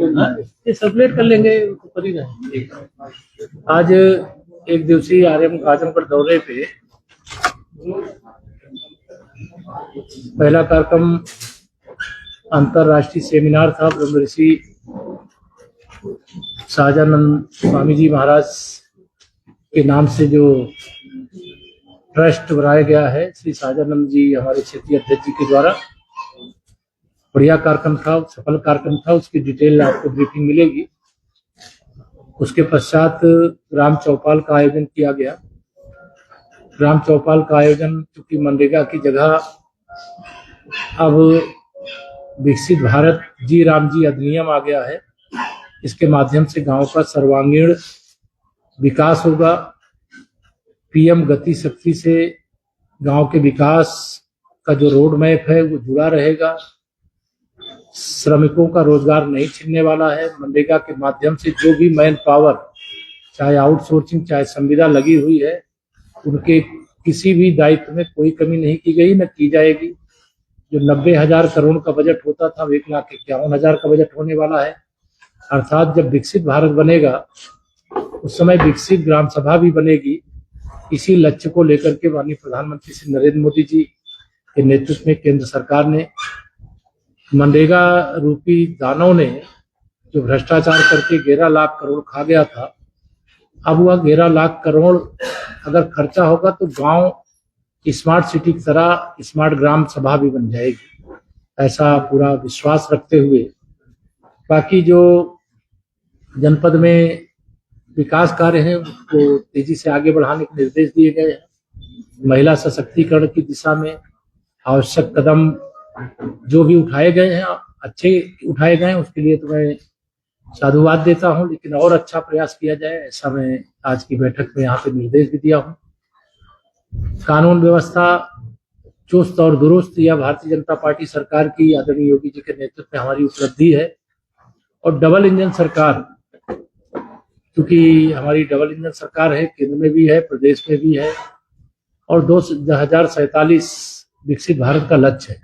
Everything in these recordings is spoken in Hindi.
ये सर्कुलेट कर लेंगे तो कर ही रहे। आज एक दिवसीय आजमगढ़ दौरे पे पहला कार्यक्रम अंतर्राष्ट्रीय सेमिनार था। ब्रह्मऋषि सहजानंद स्वामी जी महाराज के नाम से जो ट्रस्ट बनाया गया है, श्री सहजानंद जी हमारे क्षेत्रीय अध्यक्ष जी के द्वारा, बढ़िया कार्यक्रम था, सफल कार्यक्रम था। उसकी डिटेल आपको ब्रीफिंग मिलेगी। उसके पश्चात ग्राम चौपाल का आयोजन किया गया। ग्राम चौपाल का आयोजन चूंकि मनरेगा की जगह अब विकसित भारत जी राम जी अधिनियम आ गया है, इसके माध्यम से गांव का सर्वांगीण विकास होगा। पीएम गति शक्ति से गांव के विकास का जो रोड मैप है वो जुड़ा रहेगा। श्रमिकों का रोजगार नहीं छिनने वाला है। मनरेगा के माध्यम से जो भी मैन पावर, चाहे आउटसोर्सिंग चाहे संविदा लगी हुई है, उनके किसी भी दायित्व में कोई कमी नहीं की गई, न की जाएगी। जो 90,000 करोड़ का बजट होता था, 1,51,000 का बजट होने वाला है। अर्थात जब विकसित भारत बनेगा उस समय विकसित ग्राम सभा भी बनेगी। इसी लक्ष्य को लेकर के माननीय प्रधानमंत्री श्री नरेंद्र मोदी जी के नेतृत्व में केंद्र सरकार ने मनरेगा रूपी दानव ने जो भ्रष्टाचार करके 11 लाख करोड़ खा गया था, अब वह 11 लाख करोड़ अगर खर्चा होगा तो गांव स्मार्ट सिटी की तरह स्मार्ट ग्राम सभा भी बन जाएगी, ऐसा पूरा विश्वास रखते हुए बाकी जो जनपद में विकास कार्य हैं उसको तेजी से आगे बढ़ाने के निर्देश दिए गए हैं। महिला सशक्तिकरण की दिशा में आवश्यक कदम जो भी उठाए गए हैं, अच्छे उठाए गए हैं, उसके लिए तो मैं साधुवाद देता हूं, लेकिन और अच्छा प्रयास किया जाए, ऐसा मैं आज की बैठक में यहाँ पे निर्देश भी दिया हूं। कानून व्यवस्था चुस्त और दुरुस्त, यह भारतीय जनता पार्टी सरकार की आदरणीय योगी जी के नेतृत्व में हमारी उपलब्धि है। और डबल इंजन सरकार, क्योंकि हमारी डबल इंजन सरकार है, केंद्र में भी है, प्रदेश में भी है, और 2047 विकसित भारत का लक्ष्य है।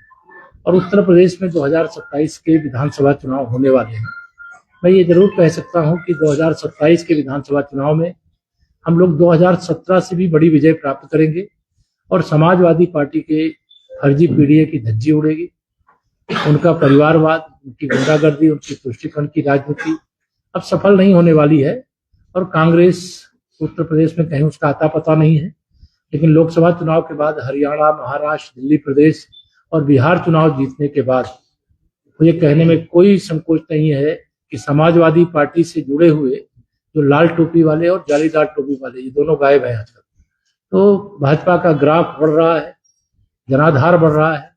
और उत्तर प्रदेश में 2027 के विधानसभा चुनाव होने वाले हैं। मैं ये जरूर कह सकता हूं कि 2027 के विधानसभा चुनाव में हम लोग 2017 से भी बड़ी विजय प्राप्त करेंगे और समाजवादी पार्टी के फर्जी पीढ़ी की धज्जी उड़ेगी। उनका परिवारवाद, उनकी गुंडागर्दी, उनकी तुष्टीकरण की राजनीति अब सफल नहीं होने वाली है। और कांग्रेस उत्तर प्रदेश में कहीं उसका आता पता नहीं है, लेकिन लोकसभा चुनाव के बाद हरियाणा, महाराष्ट्र, दिल्ली प्रदेश और बिहार चुनाव जीतने के बाद मुझे कहने में कोई संकोच नहीं है कि समाजवादी पार्टी से जुड़े हुए जो लाल टोपी वाले और जालीदार टोपी वाले, ये दोनों गायब हैं आजकल। तो भाजपा का ग्राफ बढ़ रहा है, जनाधार बढ़ रहा है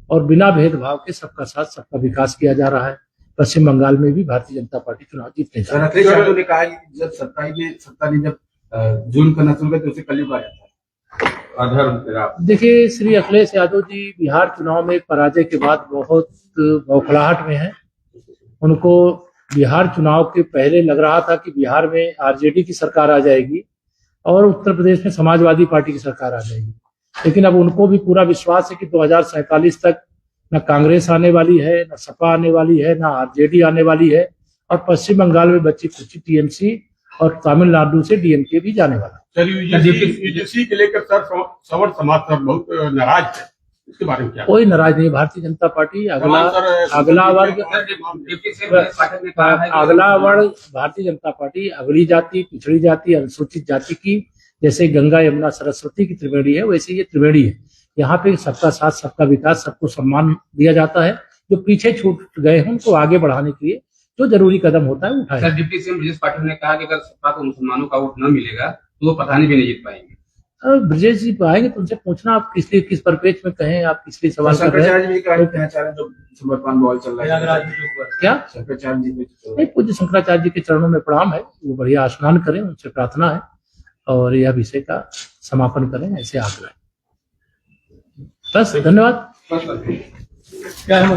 और बिना भेदभाव के सबका साथ सबका विकास किया जा रहा है। पश्चिम बंगाल में भी भारतीय जनता पार्टी चुनाव जीतने जा रही है। ने कहा कि जब सत्ता ने जब जुल्म करना शुरू किया तो उसे कलयुग आ जाता है। देखिए, श्री अखिलेश यादव जी बिहार चुनाव में पराजय के बाद बहुत बौखलाहट में है। उनको बिहार चुनाव के पहले लग रहा था कि बिहार में आरजेडी की सरकार आ जाएगी और उत्तर प्रदेश में समाजवादी पार्टी की सरकार आ जाएगी, लेकिन अब उनको भी पूरा विश्वास है कि 2047 तक न कांग्रेस आने वाली है, न सपा आने वाली है, न आरजेडी आने वाली है, और पश्चिम बंगाल में बची कुछ टीएमसी और तमिलनाडु से डीएमके भी जाने वाला। यूजीसी के लेकर सर सवर समाज सब बहुत नाराज है, इसके बारे में क्या? कोई नाराज नहीं। भारतीय जनता पार्टी अगला वर्ग भारतीय जनता पार्टी अगली जाति, पिछड़ी जाति, अनुसूचित जाति की, जैसे गंगा यमुना सरस्वती की त्रिवेणी है, वैसे ये त्रिवेणी है। यहाँ पे सबका साथ सबका विकास, सबको सम्मान दिया जाता है। जो पीछे छूट गए हैं उनको आगे बढ़ाने के लिए जो जरूरी कदम होता है उठाए। Sir, deputy CM Brajesh Pathak ने कहा कि अगर सपा को मुसलमानों का वोट न मिलेगा तो वो प्रधानी भी नहीं जीत पाएंगे। ब्रजेश जी पाएंगे तो उनसे पूछना आप किस परिपेक्ष में कहें, आप किस लिए सवाल कर रहे हैं? क्या नहीं, पूज्य शंकराचार्य जी के चरणों में प्रणाम है, वो बढ़िया स्नान करें, उनसे प्रार्थना है और यह विषय का समापन करें, ऐसे आग्रह है। बस, धन्यवाद। क्या है